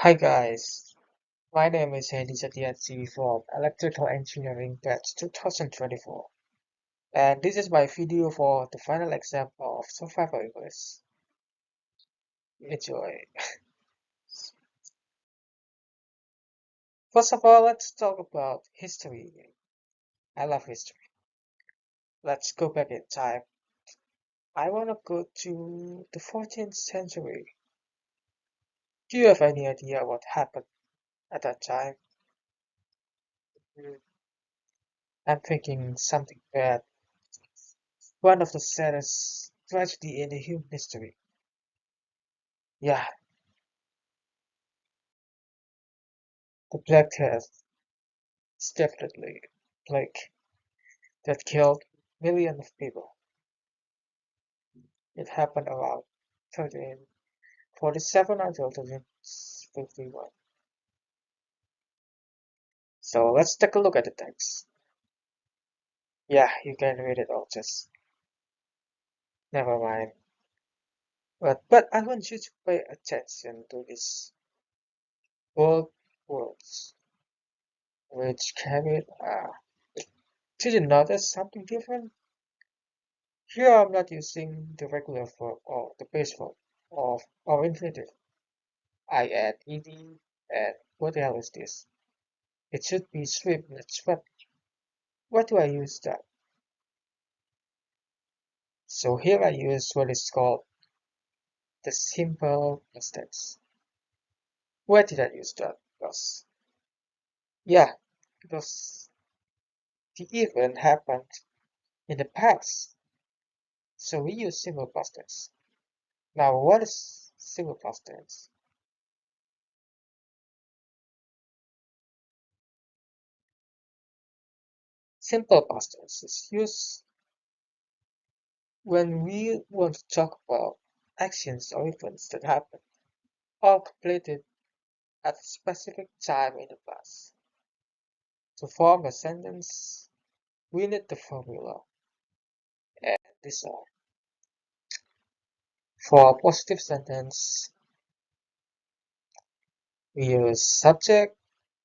Hi guys, my name is Hedi Satyarthi from Electrical Engineering Batch 2024, and this is my video for the final exam of Survival English. Enjoy. First of all, let's talk about history. I love history. Let's go back in time. I want to go to the 14th century. Do you have any idea what happened at that time? Hmm, I'm thinking something bad. One of the saddest tragedy in the human history. Yeah, the Black Death. It's definitely plague that killed millions of people. It happened around 1347 until 1351. So let's take a look at the text. Yeah, you can read it all, just never mind. But I want you to pay attention to these bold words which carried. Did you notice something different? Here I'm not using the regular verb or the base verb of or infinitive. I add ed and what the hell is this? It should be swept, not swept. Why do I use that? So here I use what is called the simple past tense. Why did I use that? Yeah, because the event happened in the past. So we use simple past tense. Now what is simple past tense? Simple past tense is used when we want to talk about actions or events that happened or completed at a specific time in the past. To form a sentence, we need the formula, and this are for a positive sentence, we use subject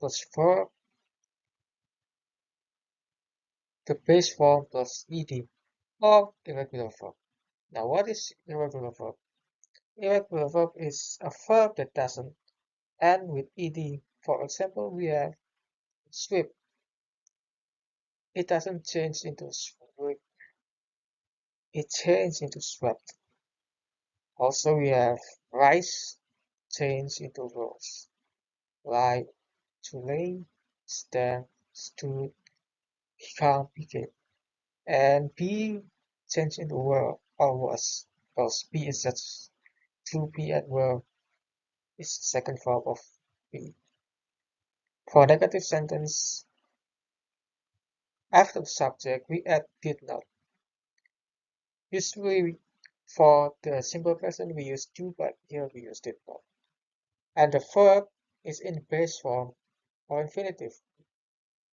plus verb, the base form plus ed, or irregular verb. Now, what is irregular verb? Irregular verb is a verb that doesn't end with ed. For example, we have sweep. It doesn't change into sweep. It changes into swept. Also, we have rise, change into rose. Like to lay, stand, stood, become, became. And be changed into were or was, because be is just to be and were is the second form of be. For negative sentence, after the subject, we add did not. Usually, for the simple present, we use do, but here we use did not. And the verb is in base form or infinitive.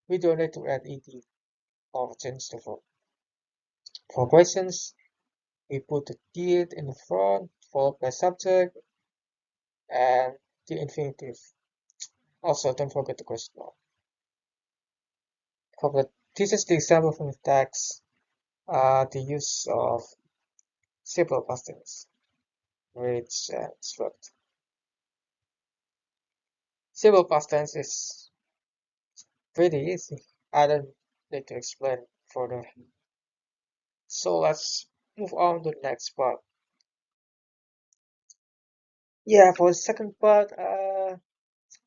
We don't need to add ed or change the verb. For questions, we put the did in the front, followed by subject and the infinitive. Also, don't forget the question mark. This is the example from the text, the use of simple past tense, which swept. Simple past tense is pretty easy. I don't need to explain further. So let's move on to the next part. Yeah, for the second part, I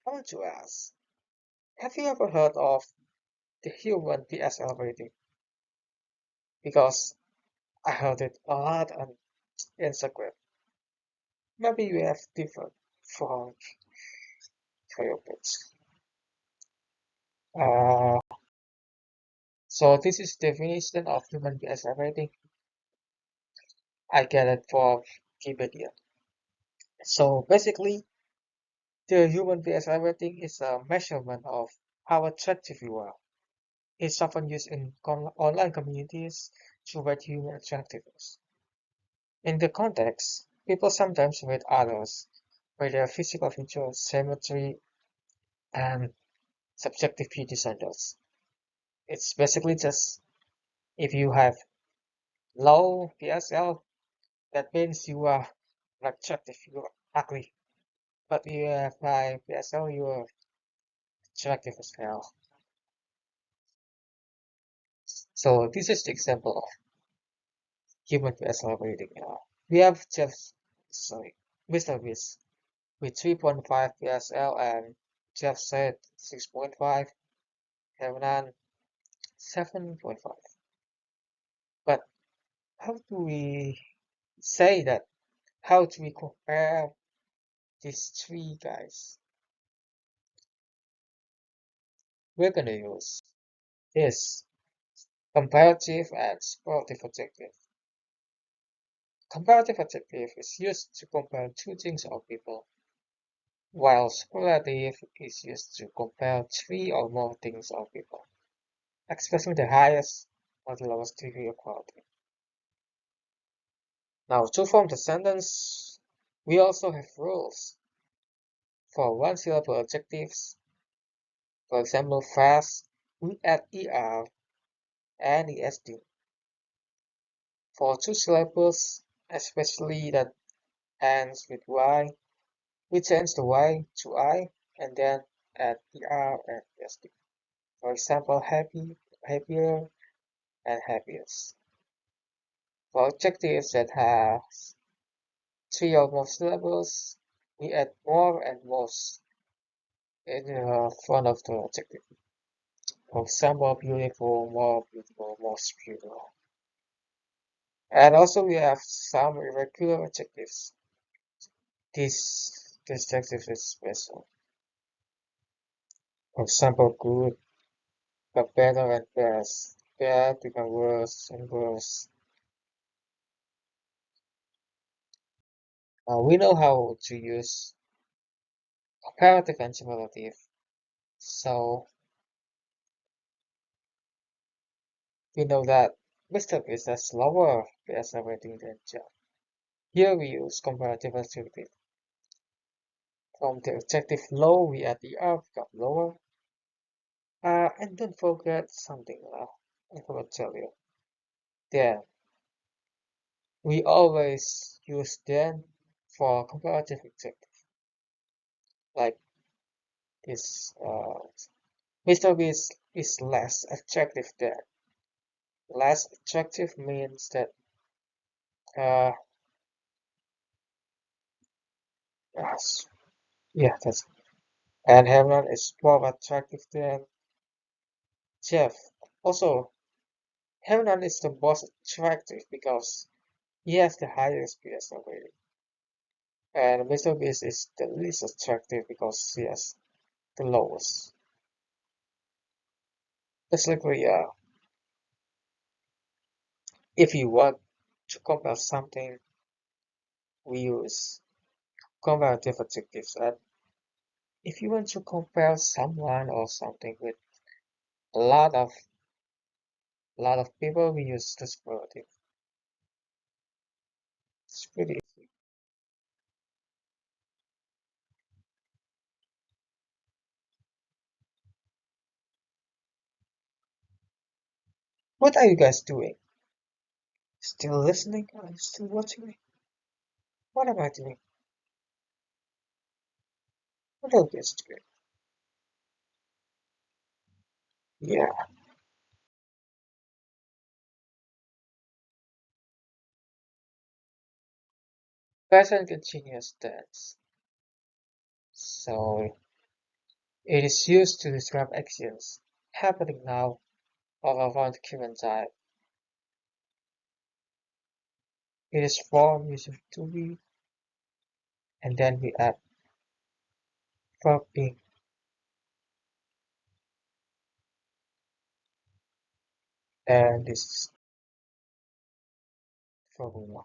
want to ask, have you ever heard of the human PSL rating? Because I heard it a lot on Instagram. Maybe you have different for your page. Uh, so this is definition of human PSL rating. I get it from Wikipedia. So basically, the human PSI rating is a measurement of how attractive you are. It's often used in online communities to rate human attractiveness. In the context, people sometimes rate others by their physical features, symmetry, and subjective beauty standards. It's basically just if you have low PSL, that means you are not attractive, you are ugly. But if you have high PSL, you are attractive as well. So this is the example of human PSL rating. We have sorry, Mr. Beast with 3.5 PSL and Jeff said 6.5, Hernan 7.5. But how do we say that? How do we compare these three guys? We're gonna use this comparative and superlative adjective. Comparative adjective is used to compare two things or people, while superlative is used to compare three or more things or people, expressing the highest or the lowest degree of quality. Now, to form the sentence, we also have rules for one-syllable adjectives. For example, fast, we add er and esd. For two syllables, especially that ends with y, we change the y to I and then add er and esd. For example, happy, happier, and happiest. For adjectives that have three or more syllables, we add more and most in front of the adjective. For example, beautiful, more beautiful, most beautiful. And also we have some irregular adjectives. This adjective is special. For example, good, but better and best. Bad become worse and worse. We know how to use comparative and superlative. So we know that Mr. Beast has lower PSL rating than Jeff. Here we use comparative adjective. From the adjective low, we add the R become lower. And don't forget something I forgot to tell you. Then we always use then for comparative adjective. Like this, Mr. Beast is less attractive than. Less attractive means that uh, yes, yeah, that's. And Herman is more attractive than Jeff. Also, Herman is the most attractive because he has the highest PSL rating. And Mr. Beast is the least attractive because he has the lowest. Basically, if you want to compare something, we use comparative adjectives. And if you want to compare someone or something with a lot of people, we use the superlative. It's pretty easy. What are you guys doing? Still listening? Are you still watching me? What am I doing? What are you guys doing? Yeah, present continuous tense. So it is used to describe actions happening now or around the current time. It is formed using to be and then we add verb being and this is formula.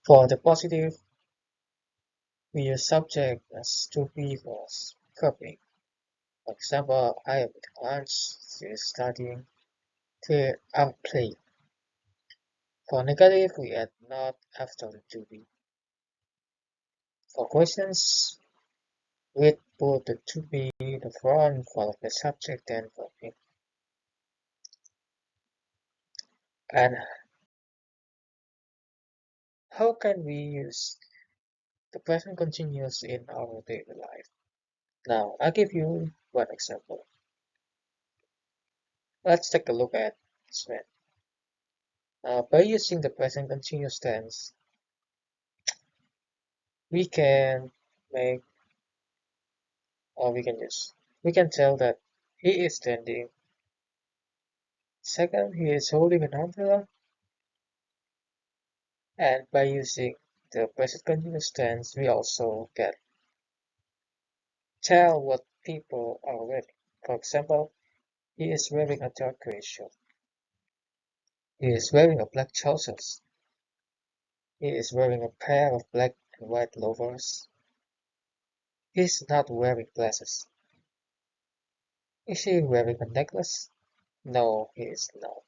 For the positive, we use subject as to be was. copying. For example, I am eating lunch, she is studying, they are playing. For negative, we add not after the to be. For questions, we put the to be in the front of the subject and verb. And how can we use the present continuous in our daily life? Now, I'll give you one example. Let's take a look at this one. By using the present continuous tense, we can make, or we can tell that he is standing. Second, he is holding an umbrella. And by using the present continuous tense, we also can tell what people are wearing. For example, he is wearing a dark gray shirt. He is wearing a black trousers. He is wearing a pair of black and white loafers. He is not wearing glasses. Is he wearing a necklace? No, he is not.